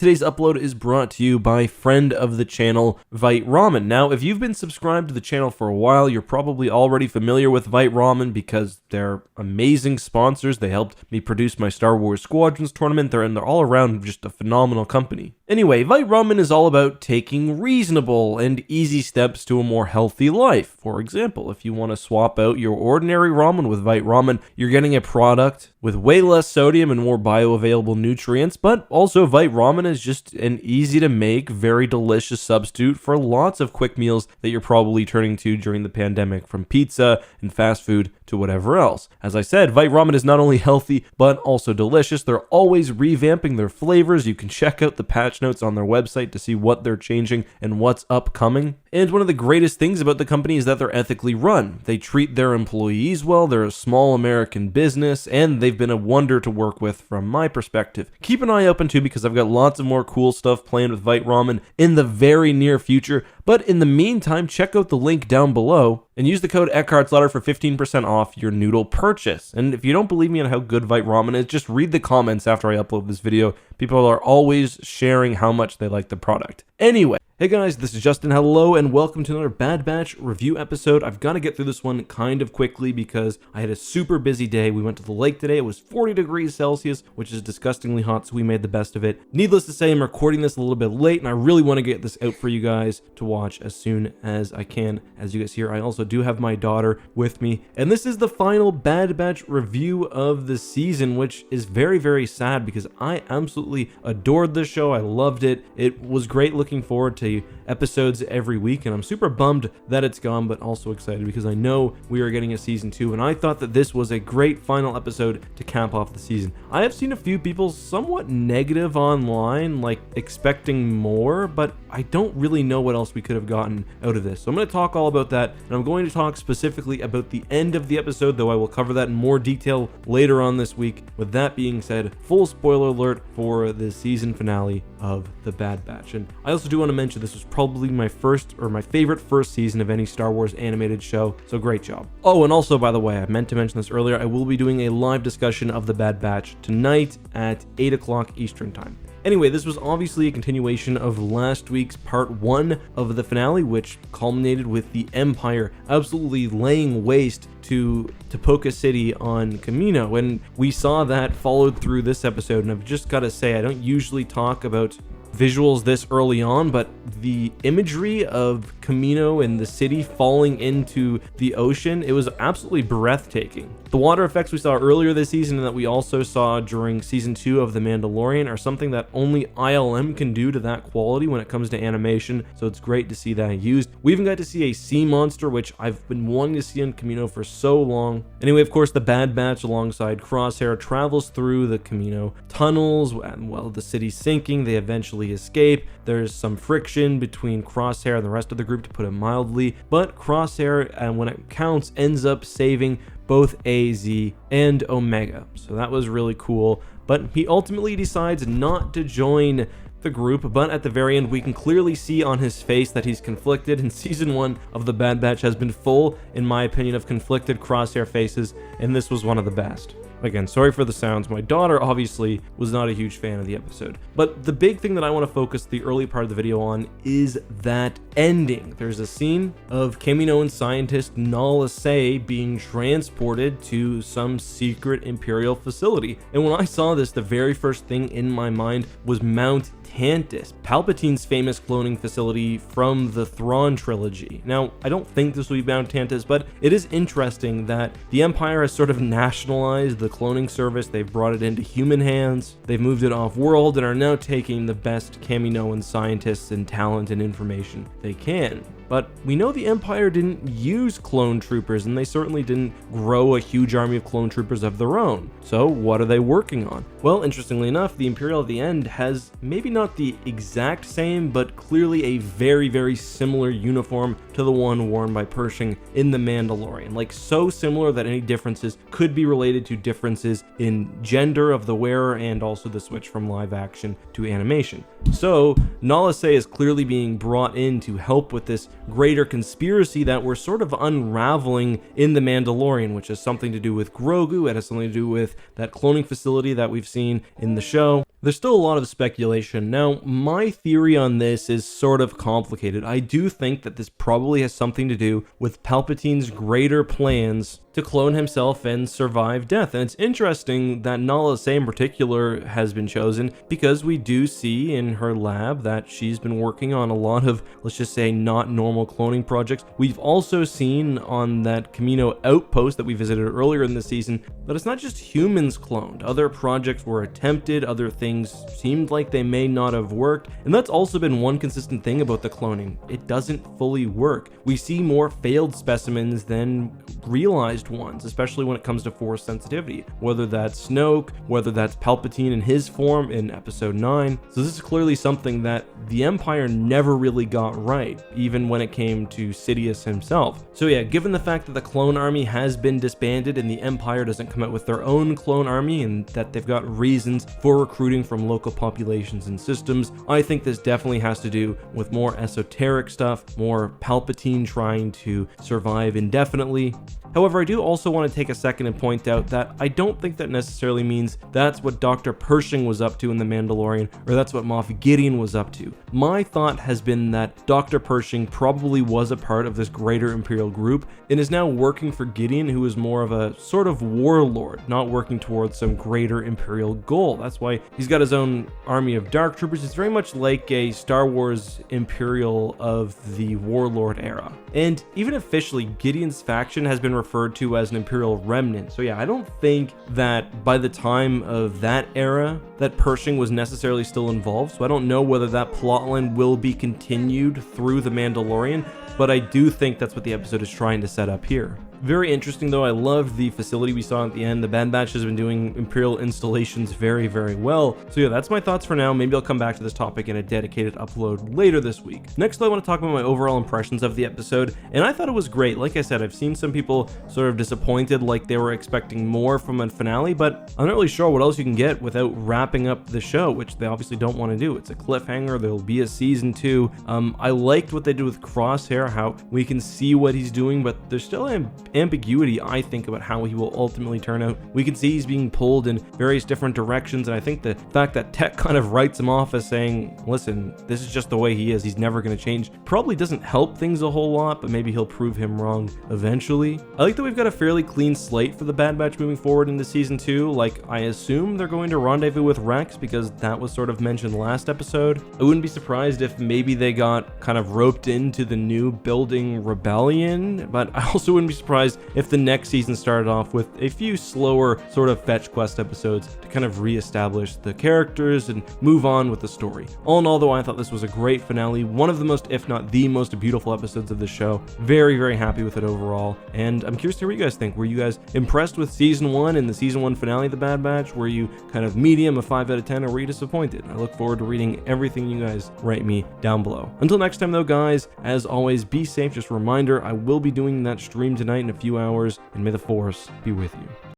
Today's upload is brought to you by friend of the channel, Vite Ramen. Now, if you've been subscribed to the channel for a while, you're probably already familiar with Vite Ramen because they're amazing sponsors. They helped me produce my Star Wars Squadrons tournament. They're all around just a phenomenal company. Anyway, Vite Ramen is all about taking reasonable and easy steps to a more healthy life. For example, if you want to swap out your ordinary ramen with Vite Ramen, you're getting a product with way less sodium and more bioavailable nutrients, but also Vite Ramen is just an easy to make, very delicious substitute for lots of quick meals that you're probably turning to during the pandemic, from pizza and fast food to whatever else. As I said, Vite Ramen is not only healthy, but also delicious. They're always revamping their flavors. You can check out the patch notes on their website to see what they're changing and what's upcoming. And one of the greatest things about the company is that they're ethically run. They treat their employees well, they're a small American business, and they've been a wonder to work with from my perspective. Keep an eye open too, because I've got lots of more cool stuff planned with Vite Ramen in the very near future. But in the meantime, check out the link down below and use the code EckhartsLadder for 15% off your noodle purchase. And if you don't believe me on how good Vite Ramen is, just read the comments after I upload this video. People are always sharing how much they like the product. Anyway, hey guys, this is Justin. Hello and welcome to another Bad Batch review episode. I've got to get through this one kind of quickly because I had a super busy day. We went to the lake today. It was 40 degrees Celsius, which is disgustingly hot, so we made the best of it. Needless to say, I'm recording this a little bit late and I really want to get this out for you guys to watch as soon as I can. As you guys hear, I also do have my daughter with me, and this is the final Bad Batch review of the season, which is very, very sad because I absolutely adored this show. I loved it. It was great looking forward to episodes every week, and I'm super bummed that it's gone, but also excited because I know we are getting a season 2, and I thought that this was a great final episode to cap off the season. I have seen a few people somewhat negative online, like expecting more, but I don't really know what else we could have gotten out of this. So I'm going to talk all about that, and I'm going to talk specifically about the end of the episode, though I will cover that in more detail later on this week. With that being said, full spoiler alert for the season finale of The Bad Batch. And I also do want to mention this was probably my favorite first season of any Star Wars animated show, so great job. Oh, and also, by the way, I meant to mention this earlier, I will be doing a live discussion of The Bad Batch tonight at 8 o'clock Eastern Time. Anyway, this was obviously a continuation of last week's part 1 of the finale, which culminated with the Empire absolutely laying waste to Poca City on Kamino, and we saw that followed through this episode. And I've just got to say, I don't usually talk about visuals this early on, but the imagery of Kamino and the city falling into the ocean, it was absolutely breathtaking. The water effects we saw earlier this season and that we also saw during season 2 of The Mandalorian are something that only ILM can do to that quality when it comes to animation, so it's great to see that used. We even got to see a sea monster, which I've been wanting to see on Kamino for so long. Anyway, of course, the Bad Batch alongside Crosshair travels through the Kamino tunnels, and while the city's sinking, they eventually escape. There's some friction between Crosshair and the rest of the group, to put it mildly, but Crosshair, and when it counts, ends up saving both AZ and Omega, so that was really cool. But he ultimately decides not to join the group, but at the very end we can clearly see on his face that he's conflicted, and season 1 of The Bad Batch has been full, in my opinion, of conflicted Crosshair faces, and this was one of the best. Again, sorry for the sounds. My daughter obviously was not a huge fan of the episode. But the big thing that I want to focus the early part of the video on is that ending. There's a scene of Kaminoan scientist Nala Se being transported to some secret Imperial facility. And when I saw this, the very first thing in my mind was Mount Tantiss, Palpatine's famous cloning facility from the Thrawn trilogy. Now, I don't think this will be Mount Tantiss, but it is interesting that the Empire has sort of nationalized the cloning service. They've brought it into human hands, they've moved it off-world, and are now taking the best Kaminoan scientists and talent and information they can. But we know the Empire didn't use clone troopers, and they certainly didn't grow a huge army of clone troopers of their own. So what are they working on? Well, interestingly enough, the Imperial at the end has maybe not the exact same, but clearly a very, very similar uniform to the one worn by Pershing in The Mandalorian. Like, so similar that any differences could be related to differences in gender of the wearer and also the switch from live action to animation. So Nala Se is clearly being brought in to help with this greater conspiracy that we're sort of unraveling in The Mandalorian, which has something to do with Grogu. It has something to do with that cloning facility that we've seen in the show. There's still a lot of speculation. Now, my theory on this is sort of complicated. I do think that this probably has something to do with Palpatine's greater plans to clone himself and survive death. And it's interesting that Nala Se in particular has been chosen because we do see in her lab that she's been working on a lot of, let's just say, not normal cloning projects. We've also seen on that Kamino outpost that we visited earlier in the season that it's not just humans cloned. Other projects were attempted, other things seemed like they may not have worked, and that's also been one consistent thing about the cloning. It doesn't fully work. We see more failed specimens than realized ones, especially when it comes to force sensitivity, whether that's Snoke, whether that's Palpatine in his form in episode 9. So this is clearly something that the Empire never really got right, even when it came to Sidious himself. So yeah, given the fact that the clone army has been disbanded and the Empire doesn't come out with their own clone army and that they've got reasons for recruiting from local populations and systems, I think this definitely has to do with more esoteric stuff, more Palpatine trying to survive indefinitely. However, I do also want to take a second and point out that I don't think that necessarily means that's what Dr. Pershing was up to in The Mandalorian, or that's what Moff Gideon was up to. My thought has been that Dr. Pershing probably was a part of this greater Imperial group and is now working for Gideon, who is more of a sort of warlord, not working towards some greater Imperial goal. That's why he's got his own army of Dark Troopers. It's very much like a Star Wars Imperial of the Warlord era. And even officially, Gideon's faction has been referred to as an Imperial remnant. So yeah, I don't think that by the time of that era that Pershing was necessarily still involved. So I don't know whether that plotline will be continued through The Mandalorian, but I do think that's what the episode is trying to set up here. Very interesting though. I loved the facility we saw at the end. The Bad Batch has been doing Imperial installations very, very well. So yeah, that's my thoughts for now. Maybe I'll come back to this topic in a dedicated upload later this week. Next, I want to talk about my overall impressions of the episode, and I thought it was great. Like I said, I've seen some people sort of disappointed, like they were expecting more from a finale, but I'm not really sure what else you can get without wrapping up the show, which they obviously don't want to do. It's a cliffhanger. There'll be a season 2. I liked what they did with Crosshair, how we can see what he's doing, but there's still ambiguity, I think, about how he will ultimately turn out. We can see he's being pulled in various different directions, and I think the fact that Tech kind of writes him off as saying, listen, this is just the way he is, he's never going to change, probably doesn't help things a whole lot, but maybe he'll prove him wrong eventually. I like that we've got a fairly clean slate for the Bad Batch moving forward into season 2. Like, I assume they're going to rendezvous with Rex because that was sort of mentioned last episode. I wouldn't be surprised if maybe they got kind of roped into the new building rebellion, but I also wouldn't be surprised if the next season started off with a few slower sort of fetch quest episodes to kind of reestablish the characters and move on with the story. All in all though, I thought this was a great finale, one of the most, if not the most beautiful episodes of the show. Very, very happy with it overall, and I'm curious to hear what you guys think. Were you guys impressed with season 1 and the season 1 finale of The Bad Batch? Were you kind of medium, a 5 out of 10, or were you disappointed? I look forward to reading everything you guys write me down below. Until next time though, guys, as always, be safe. Just a reminder, I will be doing that stream tonight in a few hours, and may the Force be with you.